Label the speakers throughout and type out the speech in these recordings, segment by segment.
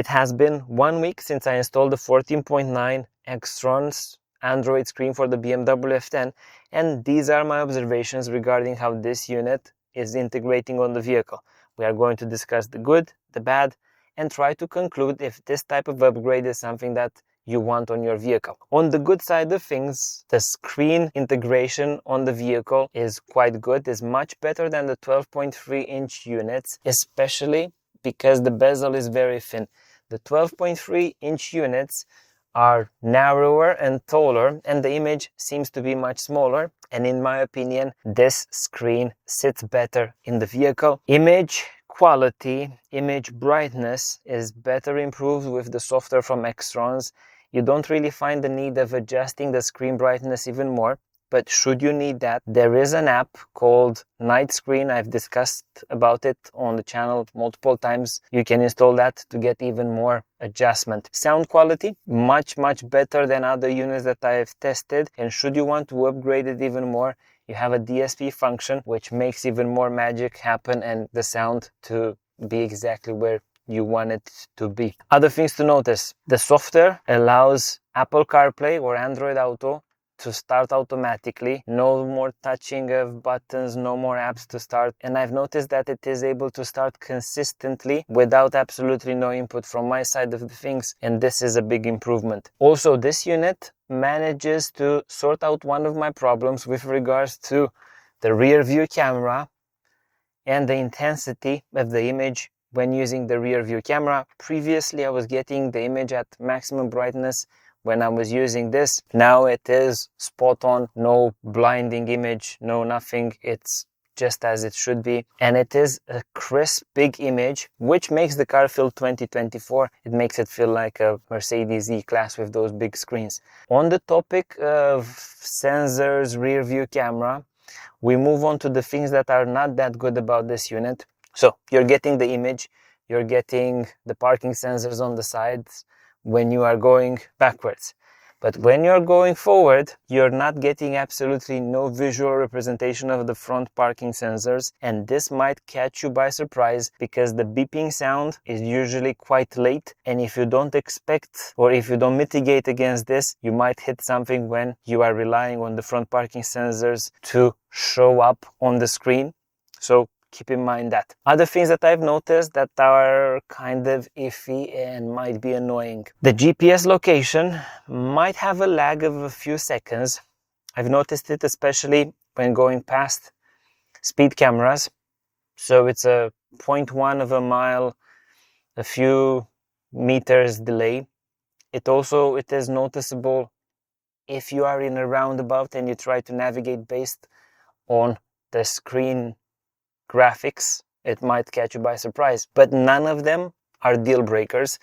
Speaker 1: It has been 1 week since I installed the 14.9 XTRONs Android screen for the BMW F10, and these are my observations regarding how this unit is integrating on the vehicle. We are going to discuss the good, the bad, and try to conclude if this type of upgrade is something that you want on your vehicle. On the good side of things, the screen integration on the vehicle is quite good, is much better than the 12.3-inch units, especially because the bezel is very thin. The 12.3-inch units are narrower and taller, and the image seems to be much smaller, and in my opinion this screen sits better in the vehicle. Image quality, image brightness is better improved with the software from XTRONs. You don't really find the need of adjusting the screen brightness even more, but should you need that, there is an app called Night Screen. I've discussed about it on the channel multiple times. You can install that to get even more adjustment. Sound quality, much better than other units that I have tested, and should you want to upgrade it even more, you have a DSP function which makes even more magic happen and the sound to be exactly where you want it to be. Other things to notice: the software allows Apple CarPlay or Android Auto to start automatically. No more touching of buttons, no more apps to start, and I've noticed that it is able to start consistently without absolutely no input from my side of the things, and this is a big improvement. Also, this unit manages to sort out one of my problems with regards to the rear view camera and the intensity of the image when using the rear view camera. Previously I was getting the image at maximum brightness when I was using this. Now it is spot on, no blinding image, no nothing. It's just as it should be, and it is a crisp big image which makes the car feel 2024. It makes it feel like a Mercedes E-Class with those big screens. On the topic of sensors, rear view camera, we move on to the things that are not that good about this unit. So you're getting the image, you're getting the parking sensors on the sides when you are going backwards, but when you're going forward, you're not getting absolutely no visual representation of the front parking sensors, and this might catch you by surprise because the beeping sound is usually quite late, and if you don't expect or if you don't mitigate against this, you might hit something when you are relying on the front parking sensors to show up on the screen. So keep in mind that. Other things that I've noticed that are kind of iffy and might be annoying: the GPS location might have a lag of a few seconds. I've noticed it especially when going past speed cameras. So it's a 0.1 of a mile, a few meters delay. It is noticeable if you are in a roundabout and you try to navigate based on the screen graphics. It might catch you by surprise, but none of them are deal breakers.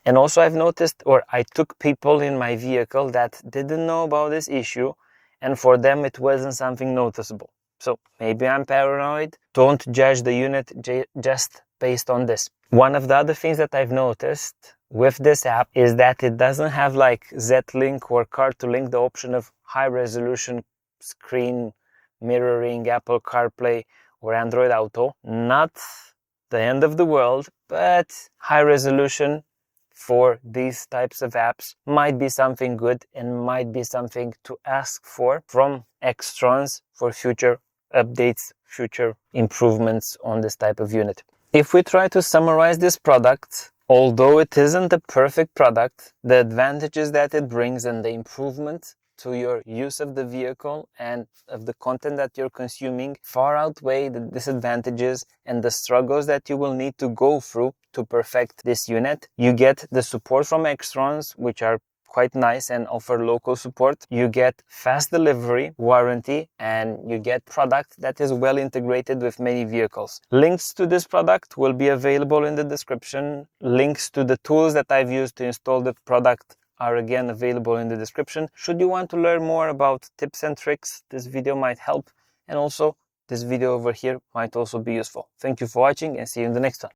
Speaker 1: And also I've noticed, or I took people in my vehicle that didn't know about this issue, and for them it wasn't something noticeable. So maybe I'm paranoid. Don't judge the unit just based on this. One of the other things that I've noticed with this app is that it doesn't have like Z-Link or Car2Link, the option of high resolution screen mirroring Apple CarPlay or Android Auto. Not the end of the world, but high resolution for these types of apps might be something good and might be something to ask for from XTRONs for future updates, future improvements on this type of unit. If we try to summarize this product, although it isn't a perfect product, the advantages that it brings and the improvement to your use of the vehicle and of the content that you're consuming far outweigh the disadvantages and the struggles that you will need to go through to perfect this unit. You get the support from XTRONs, which are quite nice and offer local support. You get fast delivery, warranty, and you get product that is well integrated with many vehicles. Links to this product will be available in the description. Links to the tools that I've used to install the product are again available in the description. Should you want to learn more about tips and tricks, this video might help, and also this video over here might also be useful. Thank you for watching and see you in the next one.